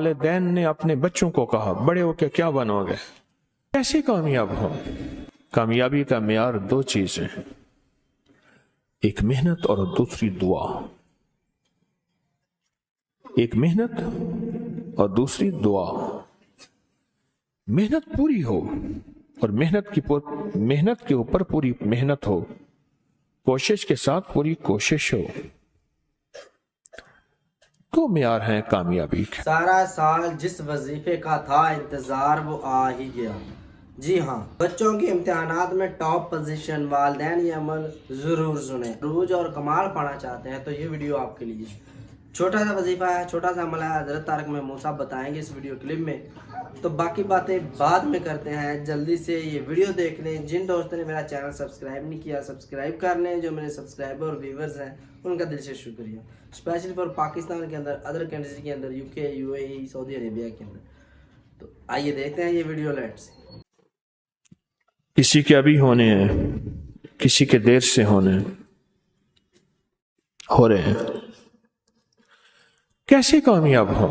والدین نے اپنے بچوں کو کہا بڑے ہو کے کیا بنو گے؟ کیسے کامیاب ہو؟ کامیابی کا معیار دو چیزیں، ایک محنت اور دوسری دعا۔ ایک محنت اور دوسری دعا۔ محنت پوری ہو اور محنت کے اوپر پوری محنت ہو، کوشش کے ساتھ پوری کوشش ہو، تو معیار ہیں کامیابی کے۔ سارا سال جس وظیفے کا تھا انتظار وہ آ ہی گیا۔ جی ہاں، بچوں کے امتحانات میں ٹاپ پوزیشن، والدین یہ عمل ضرور سنیں۔ عروج اور کمال پانا چاہتے ہیں تو یہ ویڈیو آپ کے لیے۔ چھوٹا سا وظیفہ ہے، چھوٹا سا عمل ہے، حضرت طارق میں موسیٰ بتائیں گے اس ویڈیو کلپ میں، تو باقی باتیں بعد میں کرتے ہیں۔ جلدی سے یہ ویڈیو دیکھ لیں۔ جن دوستوں نے میرا چینل سبسکرائب نہیں کیا سبسکرائب کر لیں، جو میرے سبسکرائبر اور ویورز ہیں ان کا دل سے شکریہ، اسپیشلی فور پاکستان کے اندر، ادر کنٹریز کے اندر، UK، UAE، سعودی عربیہ کے اندر۔ تو آئیے دیکھتے ہیں یہ ویڈیو لیٹس۔ کسی کے ابھی ہونے ہیں، کسی کے دیر سے ہو رہے ہیں۔ کیسے کامیاب ہو؟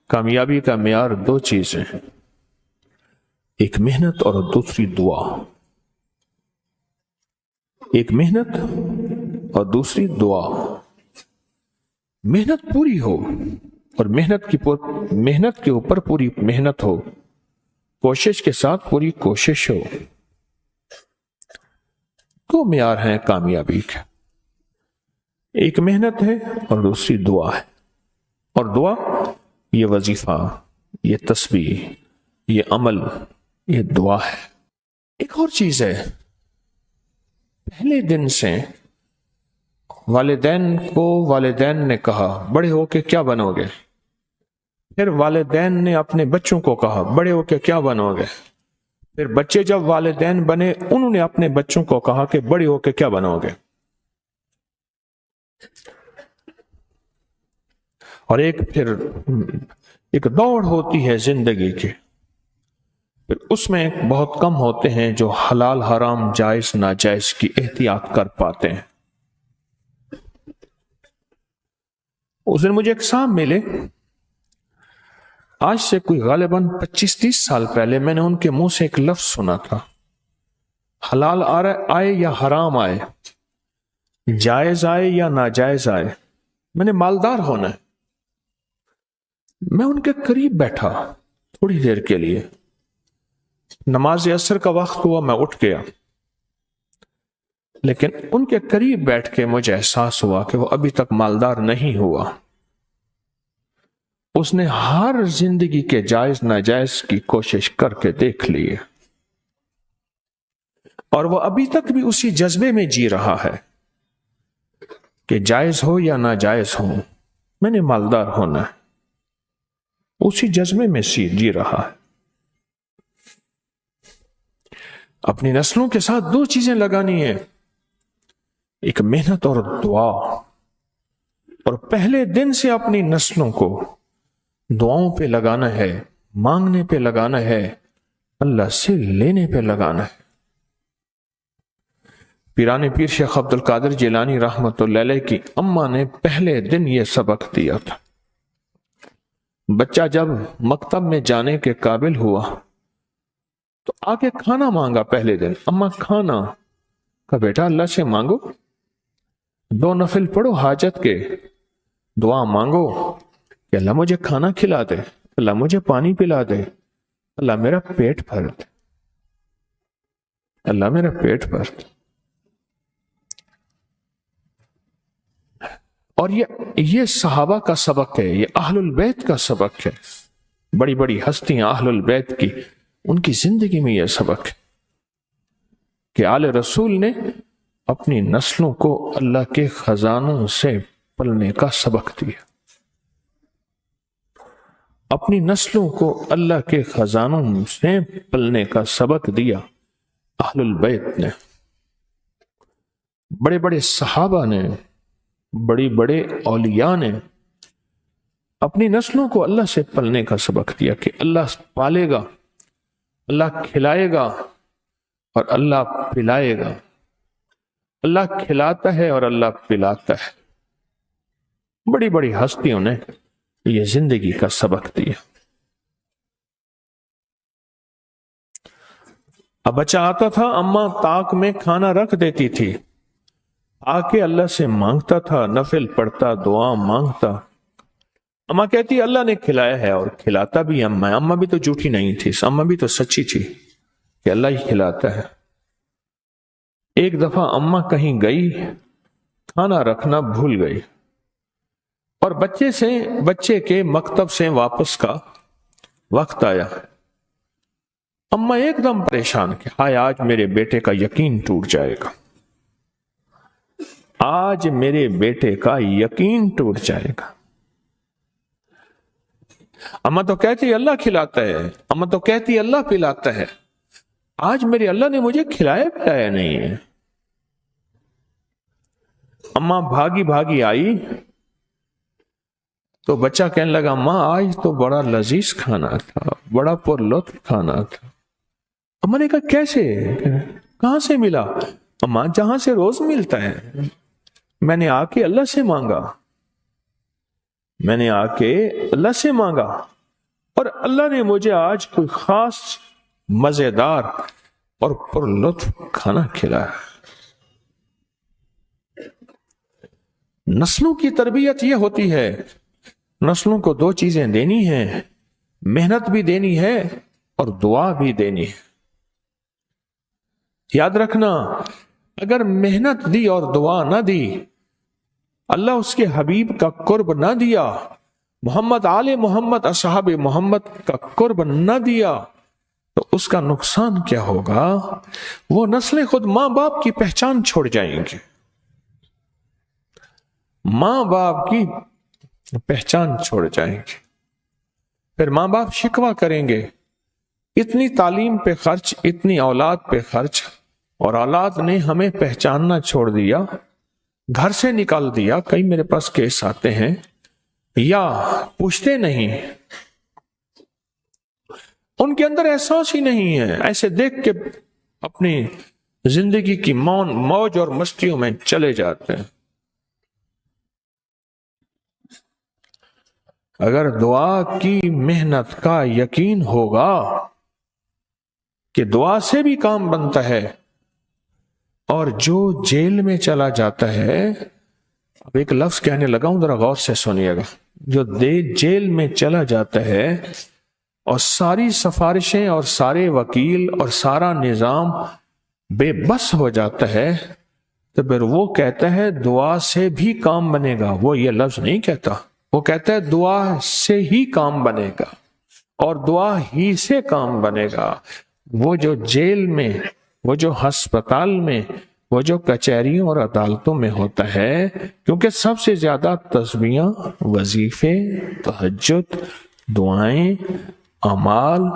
کامیابی کا معیار دو چیزیں، ایک محنت اور دوسری دعا۔ ایک محنت اور دوسری دعا۔ محنت پوری ہو اور محنت کے اوپر پوری محنت ہو، کوشش کے ساتھ پوری کوشش ہو، تو معیار ہیں کامیابی کے۔ ایک محنت ہے اور دوسری دعا ہے، اور دعا یہ وظیفہ، یہ تسبیح، یہ عمل، یہ دعا ہے۔ ایک اور چیز ہے، پہلے دن سے والدین نے کہا بڑے ہو کے کیا بنو گے؟ پھر والدین نے اپنے بچوں کو کہا بڑے ہو کے کیا بنو گے؟ پھر بچے جب والدین بنے انہوں نے اپنے بچوں کو کہا کہ بڑے ہو کے کیا بنو گے؟ اور ایک دوڑ ہوتی ہے زندگی کی، پھر اس میں بہت کم ہوتے ہیں جو حلال حرام جائز ناجائز کی احتیاط کر پاتے ہیں۔ اس دن مجھے ایک صاحب ملے، آج سے کوئی غالباً 25-30 سال پہلے میں نے ان کے منہ سے ایک لفظ سنا تھا، حلال آئے یا حرام آئے، جائز آئے یا ناجائز آئے، میں نے مالدار ہونا ہے۔ میں ان کے قریب بیٹھا تھوڑی دیر کے لیے، نماز عصر کا وقت ہوا، میں اٹھ گیا، لیکن ان کے قریب بیٹھ کے مجھے احساس ہوا کہ وہ ابھی تک مالدار نہیں ہوا۔ اس نے ہر زندگی کے جائز ناجائز کی کوشش کر کے دیکھ لی ہے، اور وہ ابھی تک بھی اسی جذبے میں جی رہا ہے کہ جائز ہو یا ناجائز ہو میں نے مالدار ہونا ہے، اسی جذبے میں جی رہا ہے۔ اپنی نسلوں کے ساتھ دو چیزیں لگانی ہیں، ایک محنت اور دعا، اور پہلے دن سے اپنی نسلوں کو دعاؤں پہ لگانا ہے، مانگنے پہ لگانا ہے، اللہ سے لینے پہ لگانا ہے۔ پیران پیر شیخ عبد القادر جیلانی رحمۃ اللہ علیہ کی اماں نے پہلے دن یہ سبق دیا تھا۔ بچہ جب مکتب میں جانے کے قابل ہوا تو آگے کھانا مانگا۔ پہلے دن اماں کھانا کا، بیٹا اللہ سے مانگو، 2 نفل پڑھو حاجت کے، دعا مانگو کہ اللہ مجھے کھانا کھلا دے، اللہ مجھے پانی پلا دے، اللہ میرا پیٹ بھر دے، اللہ میرا پیٹ بھر دے۔ اور یہ صحابہ کا سبق ہے، یہ اہل البیت کا سبق ہے، بڑی بڑی ہستیاں اہل البیت کی، ان کی زندگی میں یہ سبق ہے کہ آل رسول نے اپنی نسلوں کو اللہ کے خزانوں سے پلنے کا سبق دیا، اپنی نسلوں کو اللہ کے خزانوں سے پلنے کا سبق دیا اہل البیت نے۔ بڑے بڑے صحابہ نے، بڑی بڑے اولیاء نے اپنی نسلوں کو اللہ سے پلنے کا سبق دیا کہ اللہ پالے گا، اللہ کھلائے گا اور اللہ پلائے گا، اللہ کھلاتا ہے اور اللہ پلاتا ہے۔ بڑی بڑی ہستیوں نے ये जिंदगी का सबक दिया। अब बच्चा आता था, अम्मा ताक में खाना रख देती थी, आके अल्लाह से मांगता था, नफिल पढ़ता, दुआ मांगता। अम्मा कहती अल्लाह ने खिलाया है, और खिलाता भी अम्मा। अम्मा भी तो झूठी नहीं थी, अम्मा भी तो सच्ची थी कि अल्लाह ही खिलाता है। एक दफा अम्मा कहीं गई, खाना रखना भूल गई, और बच्चे के मकतब से वापस का वक्त आया। अम्मा एकदम परेशान कि हाय, आज मेरे बेटे का यकीन टूट जाएगा, आज मेरे बेटे का यकीन टूट जाएगा। अम्मा तो कहती अल्लाह खिलाता है, अम्मा तो कहती अल्लाह पिलाता है, आज मेरे अल्लाह ने मुझे खिलाया पिलाया नहीं है। अम्मा भागी भागी आई तो बच्चा कहने लगा, अम्मा आज तो बड़ा लजीज खाना था, बड़ा पुरलुत्फ खाना था। अम्मा ने कहा कैसे, कहां से मिला? अम्मा जहां से रोज मिलता है, मैंने आके अल्लाह से मांगा, मैंने आके अल्लाह से मांगा, और अल्लाह ने मुझे आज कोई खास मजेदार और पुरलुत्फ खाना खिलाया। नस्लों की तरबियत यह होती है, नस्लों को दो चीजें देनी है, मेहनत भी देनी है और दुआ भी देनी है। याद रखना, अगर मेहनत दी और दुआ ना दी, अल्लाह उसके हबीब का कुर्ब ना दिया, मोहम्मद आले मोहम्मद असहाब मोहम्मद का कुर्ब ना दिया, तो उसका नुकसान क्या होगा? वो नस्लें खुद मां बाप की पहचान छोड़ जाएंगी, मां बाप की पहचान छोड़ जाएंगे। फिर मां बाप शिकवा करेंगे, इतनी तालीम पे खर्च, इतनी औलाद पे खर्च, और औलाद ने हमें पहचानना छोड़ दिया, घर से निकाल दिया। कई मेरे पास केस आते हैं, या पूछते नहीं, उनके अंदर एहसास ही नहीं है, ऐसे देख के अपनी जिंदगी की मौज और मस्तियों में चले जाते हैं। अगर दुआ की मेहनत का यकीन होगा कि दुआ से भी काम बनता है, और जो जेल में चला जाता है, अब एक लफ्ज कहने लगा हूं, जरा गौर से सुनिएगा, जो जेल में चला जाता है और सारी सिफारिशें और सारे वकील और सारा निजाम बेबस हो जाता है, तो फिर वो कहता है दुआ से भी काम बनेगा। वो ये लफ्ज नहीं कहता, वो कहता है दुआ से ही काम बनेगा, और दुआ ही से काम बनेगा। वो जो जेल में, वो जो अस्पताल में, वो जो कचहरियों और अदालतों में होता है, क्योंकि सबसे ज्यादा तस्बीहां, वजीफे, तहज्जुद, दुआएं, अमाल,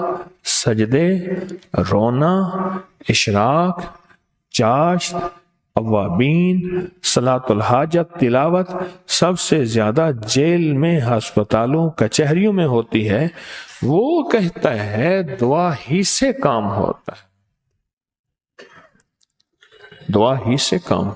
सजदे, रोना, इशराक, चाश, अवाबीन, सलातुल हाजत, तिलावत सबसे ज्यादा जेल में, अस्पतालों, कचहरियों में होती है। वो कहता है दुआ ही से काम होता है, दुआ ही से काम।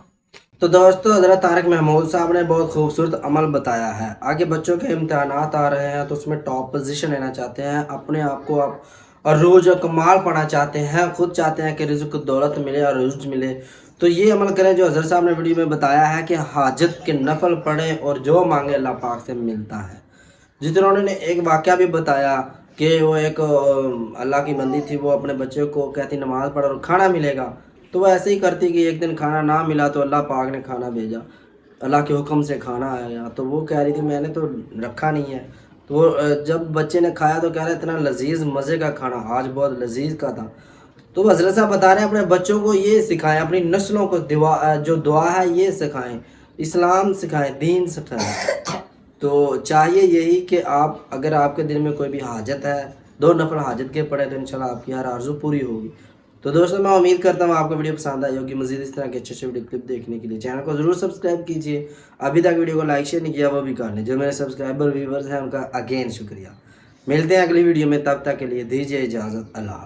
तो दोस्तों, हज़रत तारिक महमूद साहब ने बहुत खूबसूरत अमल बताया है। आगे बच्चों के इम्तिहानात आ रहे हैं, तो उसमें टॉप पोजीशन लेना चाहते हैं, अपने आप को आप अरूज और कमाल पाना चाहते हैं, खुद चाहते हैं कि रिज़्क़ दौलत मिले और अरूज मिले, तो ये अमल करें जो हज़रत साहब ने वीडियो में बताया है कि हाजत के नफल पढ़ें और जो मांगे अल्लाह पाक से मिलता है। जितने उन्होंने एक वाक़या भी बताया कि वो एक अल्लाह की बंदी थी, वो अपने बच्चे को कहती नमाज़ पढ़ और खाना मिलेगा, तो वो ऐसे ही करती कि एक दिन खाना ना मिला तो अल्लाह पाक ने खाना भेजा, अल्लाह के हुक्म से खाना आया, तो वो कह रही थी मैंने तो रखा नहीं है। तो जब बच्चे ने खाया तो कह रहा इतना लजीज मज़े का खाना, आज बहुत लजीज का था। तो हज़रत साहब बता रहे हैं अपने बच्चों को ये सिखाएं, अपनी नस्लों को जो दुआ है ये सिखाएं, इस्लाम सिखाएं, दीन सिखाएं। तो चाहिए यही कि आप, अगर आपके दिल में कोई भी हाजत है, 2 नफल हाजत के पढ़े तो इंशाल्लाह आपकी हर आरज़ू पूरी होगी। तो दोस्तों, मैं उम्मीद करता हूँ आपको वीडियो पसंद आई होगी। मज़ीद इस तरह के अच्छे वीडियो क्लिप देखने के लिए चैनल को ज़रूर सब्सक्राइब कीजिए। अभी तक वीडियो को लाइक शेयर नहीं किया वो भी कर लें। जो मेरे सब्सक्राइबर व्यूवर्स हैं उनका अगेन शुक्रिया। मिलते हैं अगली वीडियो में, तब तक के लिए दीजिए इजाज़त। अल्लाह।